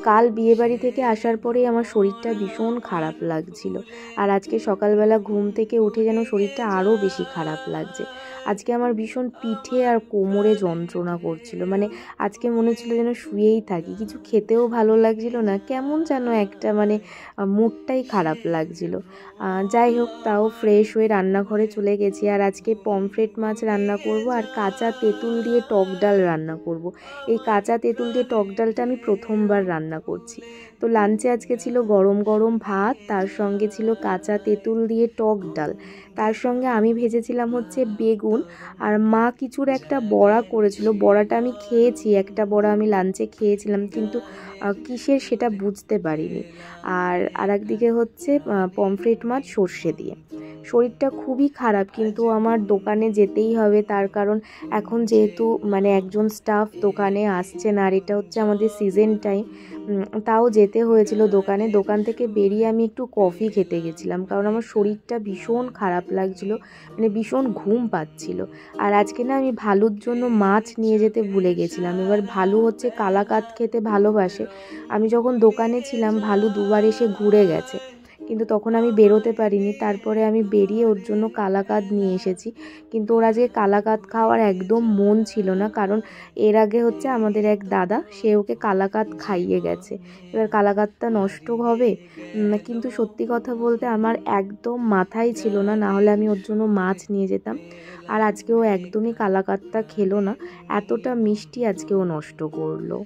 কাল বিয়েবাড়ি থেকে আসার পরেই আমার শরীরটা ভীষণ খারাপ লাগছিল। আর আজকে সকালবেলা ঘুম থেকে উঠে যেন শরীরটা আরও বেশি খারাপ লাগছে। আজকে আমার ভীষণ পিঠে আর কোমরে যন্ত্রণা করছিল, মানে আজকে মনে হচ্ছিল যেন শুয়েই থাকি, কিছু খেতেও ভালো লাগছিল না, কেমন যেন একটা মুডটাই খারাপ লাগছিল। যাই হোক, তাও ফ্রেশ হয়ে রান্নাঘরে চলে গেছি। আর আজকে পমফ্রেট মাছ রান্না করব আর কাঁচা তেঁতুল দিয়ে টক ডাল রান্না করব। এই কাঁচা তেঁতুল দিয়ে টক ডালটা আমি প্রথমবার রান্না করছি। তো লাঞ্চে আজকে ছিল গরম গরম ভাত, তার সঙ্গে ছিল কাঁচা তেঁতুল দিয়ে টক ডাল, তার সঙ্গে আমি ভেজেছিলাম হচ্ছে বেগুন, আর মা কিছুর একটা বড়া করেছিল। বড়াটা আমি খেয়েছি, একটা বড়া আমি লাঞ্চে খেয়েছিলাম, কিন্তু কিসের সেটা বুঝতে পারিনি। আর আরেকদিকে হচ্ছে পমফ্রেট মাছ সর্ষে দিয়ে। শরীরটা খুবই খারাপ, কিন্তু আমার দোকানে যেতেই হবে, তার কারণ এখন যেহেতু একজন স্টাফ দোকানে আসছে না, আর এটা হচ্ছে আমাদের সিজন টাইম, তাও যেতে হয়েছিল দোকানে। দোকান থেকে বেরিয়ে আমি একটু কফি খেতে গেছিলাম, কারণ আমার শরীরটা ভীষণ খারাপ লাগছিল, ভীষণ ঘুম পাচ্ছিল। আর আজকে না আমি ভালুর জন্য মাছ নিয়ে যেতে ভুলে গেছিলাম। এবার ভালু হচ্ছে কালাকাত খেতে ভালোবাসে। আমি যখন দোকানে ছিলাম ভালু দুবার এসে ঘুরে গেছে, কিন্তু তখন আমি বেরোতে পারিনি। তারপরে আমি বেরিয়ে ওর জন্য কালাকাত নিয়ে এসেছি, কিন্তু ওর আজকে কালাকাত খাওয়ার একদম মন ছিল না, কারণ এর আগে হচ্ছে আমাদের এক দাদা, সে ওকে কালাকাত খাইয়ে গেছে। এবার কালাকাতটা নষ্ট হবে, কিন্তু সত্যি কথা বলতে আমার একদম মাথায় ছিল না, না হলে আমি ওর জন্য মাছ নিয়ে যেতাম। আর আজকে ও একদমই কালাকাতটা খেলো না, এতটা মিষ্টি আজকে ও নষ্ট করলো।